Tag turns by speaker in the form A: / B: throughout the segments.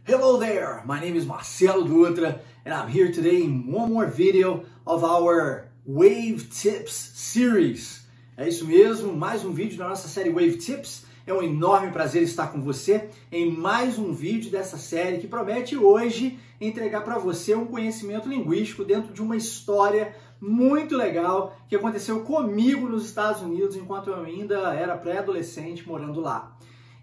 A: Hello there, my name is Marcelo Dutra and I'm here today in one more video of our Wave Tips series. É isso mesmo, mais um vídeo da nossa série Wave Tips. É um enorme prazer estar com você em mais um vídeo dessa série que promete hoje entregar para você um conhecimento linguístico dentro de uma história muito legal que aconteceu comigo nos Estados Unidos enquanto eu ainda era pré-adolescente morando lá.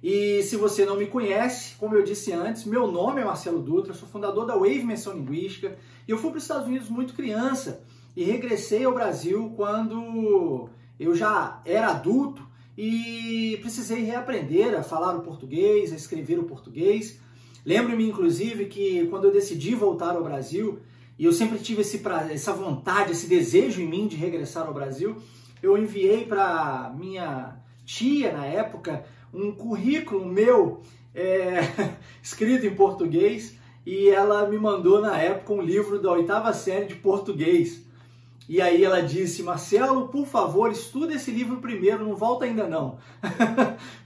A: E se você não me conhece, como eu disse antes, meu nome é Marcelo Dutra, sou fundador da Wave Imersão Linguística e eu fui para os Estados Unidos muito criança e regressei ao Brasil quando eu já era adulto e precisei reaprender a falar o português, a escrever o português. Lembro-me, inclusive, que quando eu decidi voltar ao Brasil, e eu sempre tive essa vontade, esse desejo em mim de regressar ao Brasil, eu enviei para minha tia, na época, um currículo meu escrito em português e ela me mandou na época um livro da 8ª série de português. E aí ela disse: Marcelo, por favor, estuda esse livro primeiro, não volta ainda não.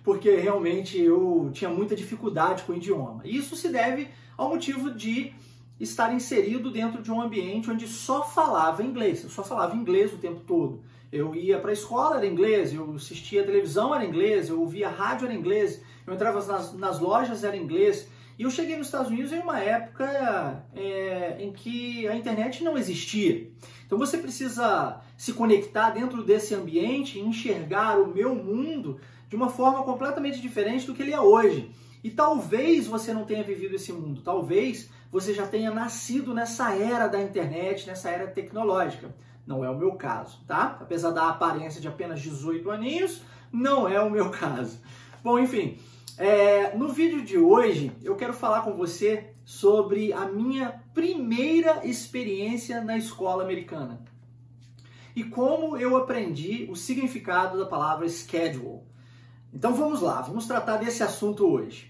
A: Porque realmente eu tinha muita dificuldade com o idioma. E isso se deve ao motivo de estar inserido dentro de um ambiente onde só falava inglês. Eu só falava inglês o tempo todo. Eu ia para a escola, era inglês, eu assistia televisão, era inglês, eu ouvia rádio, era inglês, eu entrava nas lojas, era inglês. E eu cheguei nos Estados Unidos em uma época em que a internet não existia. Então você precisa se conectar dentro desse ambiente e enxergar o meu mundo de uma forma completamente diferente do que ele é hoje. E talvez você não tenha vivido esse mundo, talvez você já tenha nascido nessa era da internet, nessa era tecnológica. Não é o meu caso, tá? Apesar da aparência de apenas 18 aninhos, não é o meu caso. Bom, enfim, no vídeo de hoje eu quero falar com você sobre a minha primeira experiência na escola americana e como eu aprendi o significado da palavra schedule. Então vamos lá, vamos tratar desse assunto hoje.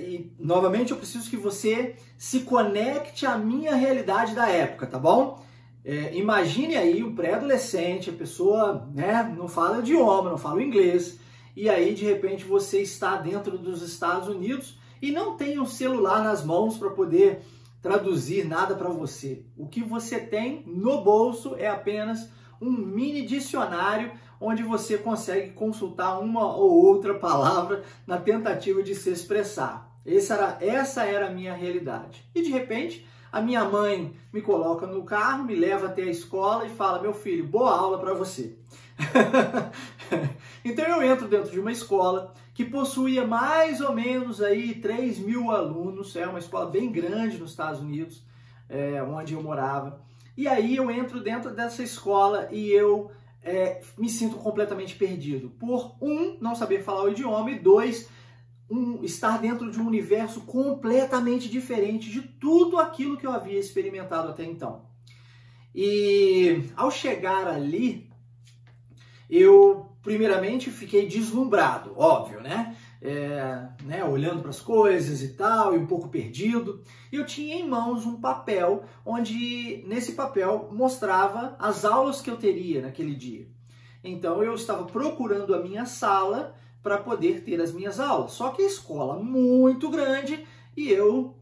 A: E novamente eu preciso que você se conecte à minha realidade da época, tá bom? Imagine aí um pré-adolescente, a pessoa não fala idioma, não fala inglês, e aí de repente você está dentro dos Estados Unidos e não tem um celular nas mãos para poder traduzir nada para você. O que você tem no bolso é apenas um mini dicionário onde você consegue consultar uma ou outra palavra na tentativa de se expressar. Essa era a minha realidade. E de repente a minha mãe me coloca no carro, me leva até a escola e fala: meu filho, boa aula para você. Então eu entro dentro de uma escola que possuía mais ou menos aí 3.000 alunos, é uma escola bem grande nos Estados Unidos, onde eu morava. E aí eu entro dentro dessa escola e eu me sinto completamente perdido. Por não saber falar o idioma e estar dentro de um universo completamente diferente de tudo aquilo que eu havia experimentado até então. E ao chegar ali, eu primeiramente fiquei deslumbrado, óbvio, olhando para as coisas e tal, e um pouco perdido. Eu tinha em mãos um papel, onde nesse papel mostrava as aulas que eu teria naquele dia. Então eu estava procurando a minha sala para poder ter as minhas aulas. Só que a escola muito grande e eu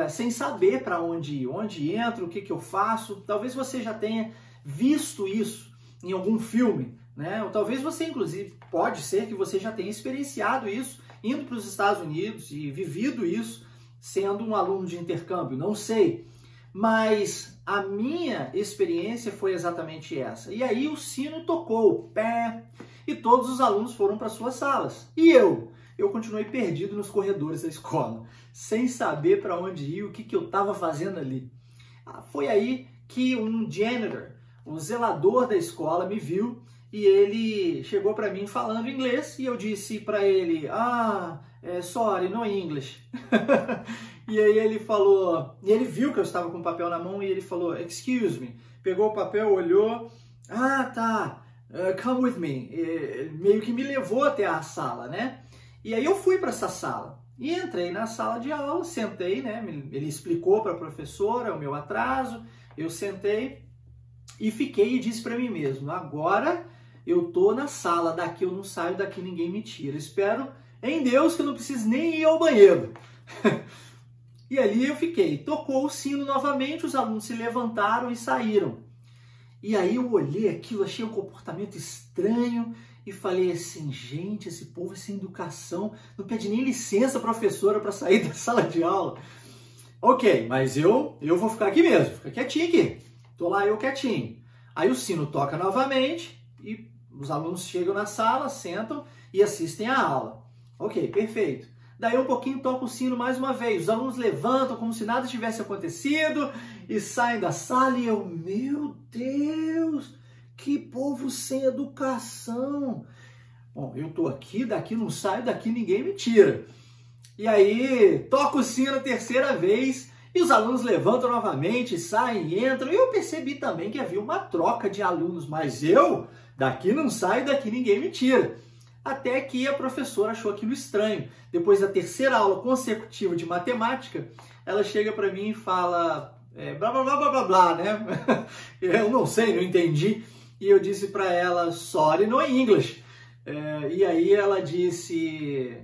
A: sem saber para onde ir, onde entro, o que eu faço. Talvez você já tenha visto isso em algum filme, ou talvez você, inclusive, pode ser que você já tenha experienciado isso indo para os Estados Unidos e vivido isso sendo um aluno de intercâmbio, não sei. Mas a minha experiência foi exatamente essa. E aí o sino tocou, pé, e todos os alunos foram para suas salas. E eu continuei perdido nos corredores da escola, sem saber para onde ir, o que eu estava fazendo ali. Foi aí que um janitor, o zelador da escola, me viu e ele chegou para mim falando inglês e eu disse para ele: sorry, no English. E aí ele falou, e ele viu que eu estava com o papel na mão e ele falou: excuse me. Pegou o papel, olhou, tá, come with me. Meio que me levou até a sala, E aí eu fui para essa sala e entrei na sala de aula, sentei, Ele explicou para a professora o meu atraso, eu sentei e fiquei e disse para mim mesmo: agora eu tô na sala, daqui eu não saio, daqui ninguém me tira. Espero em Deus que eu não precise nem ir ao banheiro. E ali eu fiquei. Tocou o sino novamente, os alunos se levantaram e saíram. E aí eu olhei aquilo, achei um comportamento estranho e falei assim, gente, esse povo é sem educação, não pede nem licença, professora, para sair da sala de aula. Ok, mas eu vou ficar aqui mesmo, fica quietinho aqui. Tô lá eu quietinho. Aí o sino toca novamente e os alunos chegam na sala, sentam e assistem a aula. Ok, perfeito. Daí um pouquinho toca o sino mais uma vez. Os alunos levantam como se nada tivesse acontecido e saem da sala e eu, meu Deus, que povo sem educação. Bom, eu tô aqui, daqui não saio, daqui ninguém me tira. E aí toca o sino a terceira vez e os alunos levantam novamente, saem e entram. E eu percebi também que havia uma troca de alunos, mas eu, daqui não saio, daqui ninguém me tira. Até que a professora achou aquilo estranho. Depois da terceira aula consecutiva de matemática, ela chega para mim e fala blá, blá, blá, blá, blá, blá, né? Eu não sei, não entendi. E eu disse para ela, sorry, no English. E aí ela disse,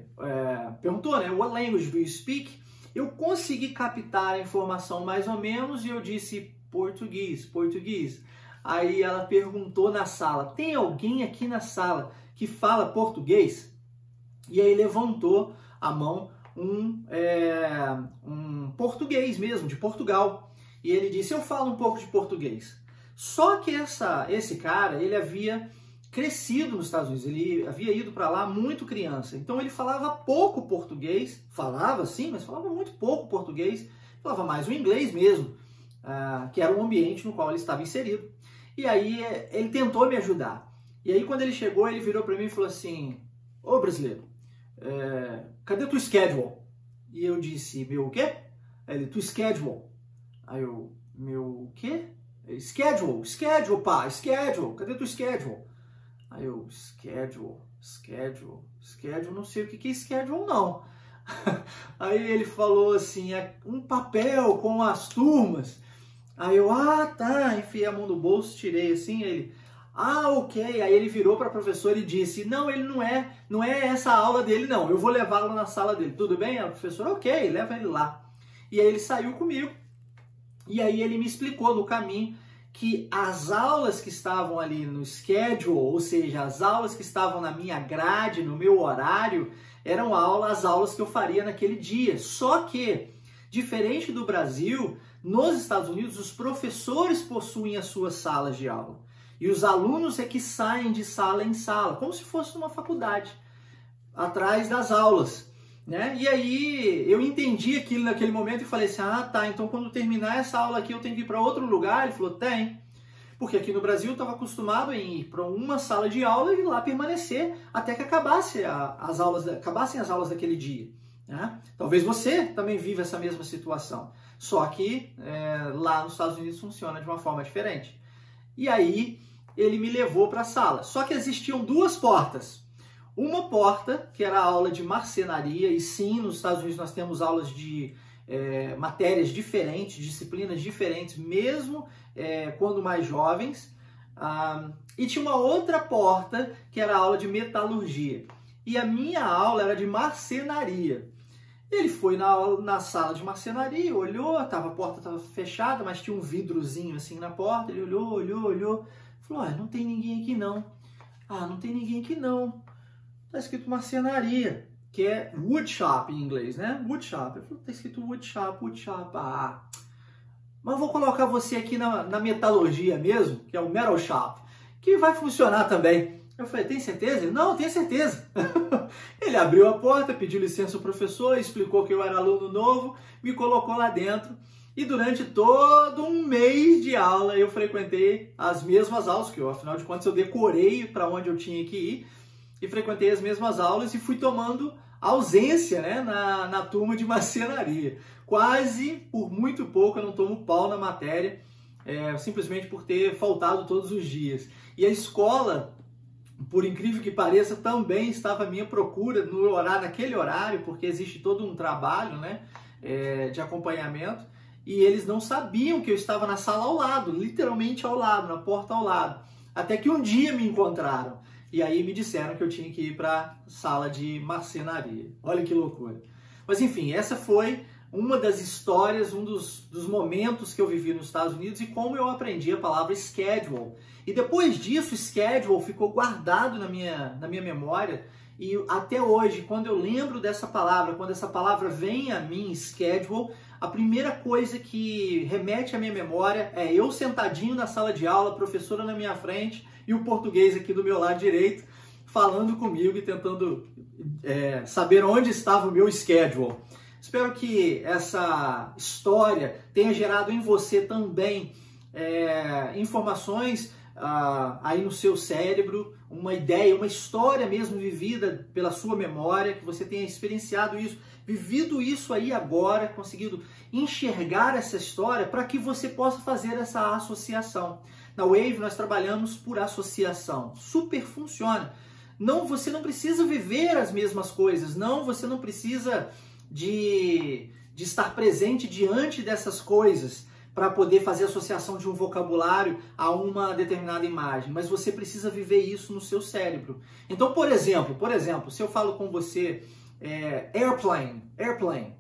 A: perguntou, né? What language do you speak? Eu consegui captar a informação mais ou menos e eu disse, português, português. Aí ela perguntou na sala, tem alguém aqui na sala que fala português? E aí levantou a mão um português mesmo, de Portugal. E ele disse, eu falo um pouco de português. Só que esse cara, ele havia crescido nos Estados Unidos, ele havia ido para lá muito criança. Então ele falava pouco português, falava sim, mas falava muito pouco português, falava mais o inglês mesmo, que era o ambiente no qual ele estava inserido. E aí ele tentou me ajudar. E aí quando ele chegou, ele virou para mim e falou assim, ô brasileiro, cadê tu schedule? E eu disse, meu o quê? Ele, tu schedule. Aí eu, meu o quê? Schedule, schedule, pá, schedule, cadê tu schedule? Aí eu, schedule, não sei o que é schedule não. Aí ele falou assim, um papel com as turmas. Aí eu, tá, enfiei a mão no bolso, tirei assim, ele, ok. Aí ele virou para a professora e disse, não, ele não é essa a aula dele não, eu vou levá-lo na sala dele, tudo bem? A professora, ok, leva ele lá. E aí ele saiu comigo, e aí ele me explicou no caminho que as aulas que estavam ali no schedule, ou seja, as aulas que estavam na minha grade, no meu horário, eram as aulas que eu faria naquele dia. Só que, diferente do Brasil, nos Estados Unidos, os professores possuem as suas salas de aula. E os alunos é que saem de sala em sala, como se fosse uma faculdade, atrás das aulas. Né? E aí eu entendi aquilo naquele momento e falei assim, tá, então quando terminar essa aula aqui eu tenho que ir para outro lugar? Ele falou, tem. Porque aqui no Brasil eu estava acostumado em ir para uma sala de aula e lá permanecer até que acabassem as aulas daquele dia. Né? Talvez você também viva essa mesma situação. Só que lá nos Estados Unidos funciona de uma forma diferente. E aí ele me levou para a sala. Só que existiam duas portas. Uma porta, que era a aula de marcenaria, e sim, nos Estados Unidos nós temos aulas de matérias diferentes, disciplinas diferentes, mesmo quando mais jovens. E tinha uma outra porta, que era a aula de metalurgia. E a minha aula era de marcenaria. Ele foi na sala de marcenaria, olhou, a porta estava fechada, mas tinha um vidrozinho assim na porta, ele olhou, falou, não tem ninguém aqui não. Não tem ninguém aqui não. Tá escrito marcenaria, que é woodshop em inglês, né? Woodshop. Eu falei, tá escrito woodshop. Mas vou colocar você aqui na metalurgia mesmo, que é o metal shop, que vai funcionar também. Eu falei, tem certeza? Ele, não, tenho certeza. Ele abriu a porta, pediu licença ao professor, explicou que eu era aluno novo, me colocou lá dentro. E durante todo um mês de aula eu frequentei as mesmas aulas, que afinal de contas eu decorei para onde eu tinha que ir. E frequentei as mesmas aulas e fui tomando ausência, né, na turma de marcenaria. Quase por muito pouco eu não tomo pau na matéria, simplesmente por ter faltado todos os dias. E a escola, por incrível que pareça, também estava à minha procura naquele horário, porque existe todo um trabalho, né, de acompanhamento, e eles não sabiam que eu estava na sala ao lado, literalmente ao lado, na porta ao lado. Até que um dia me encontraram. E aí me disseram que eu tinha que ir para a sala de marcenaria. Olha que loucura. Mas enfim, essa foi uma das histórias, um dos momentos que eu vivi nos Estados Unidos e como eu aprendi a palavra schedule. E depois disso, schedule ficou guardado na minha memória. E até hoje, quando eu lembro dessa palavra, quando essa palavra vem a mim, schedule, a primeira coisa que remete à minha memória é eu sentadinho na sala de aula, a professora na minha frente e o português aqui do meu lado direito, falando comigo e tentando saber onde estava o meu schedule. Espero que essa história tenha gerado em você também informações aí no seu cérebro, uma ideia, uma história mesmo vivida pela sua memória, que você tenha experienciado isso, vivido isso aí agora, conseguido enxergar essa história para que você possa fazer essa associação. Na Wave nós trabalhamos por associação, super funciona. Não, você não precisa viver as mesmas coisas, não, você não precisa de estar presente diante dessas coisas para poder fazer associação de um vocabulário a uma determinada imagem, mas você precisa viver isso no seu cérebro. Então, por exemplo, se eu falo com você airplane,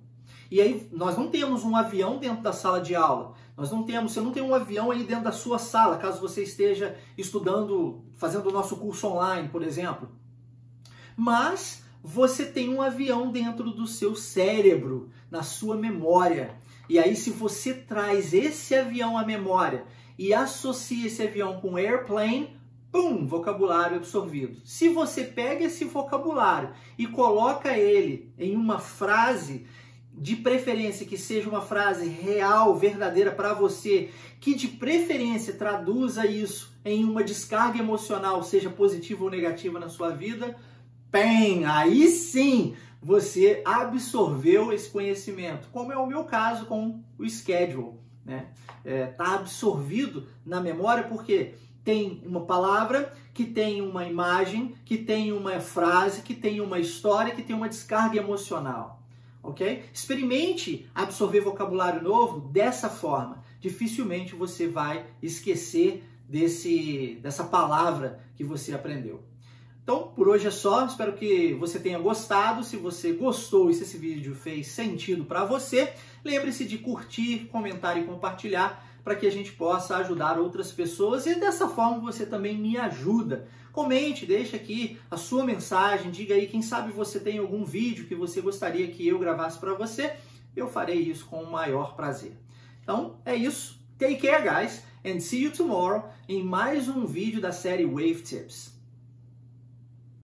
A: e aí nós não temos um avião dentro da sala de aula, você não tem um avião aí dentro da sua sala, caso você esteja estudando, fazendo o nosso curso online, por exemplo. Mas você tem um avião dentro do seu cérebro, na sua memória. E aí, se você traz esse avião à memória e associa esse avião com airplane, pum, vocabulário absorvido. Se você pega esse vocabulário e coloca ele em uma frase, de preferência que seja uma frase real, verdadeira para você, que de preferência traduza isso em uma descarga emocional, seja positiva ou negativa na sua vida, bem, aí sim você absorveu esse conhecimento, como é o meu caso com o schedule, né? Tá absorvido na memória porque tem uma palavra, que tem uma imagem, que tem uma frase, que tem uma história, que tem uma descarga emocional, ok? Experimente absorver vocabulário novo dessa forma. Dificilmente você vai esquecer dessa palavra que você aprendeu. Então, por hoje é só. Espero que você tenha gostado. Se você gostou e se esse vídeo fez sentido para você, lembre-se de curtir, comentar e compartilhar para que a gente possa ajudar outras pessoas e dessa forma você também me ajuda. Comente, deixe aqui a sua mensagem, diga aí, quem sabe você tem algum vídeo que você gostaria que eu gravasse para você. Eu farei isso com o maior prazer. Então, é isso. Take care, guys, and see you tomorrow em mais um vídeo da série Wave Tips.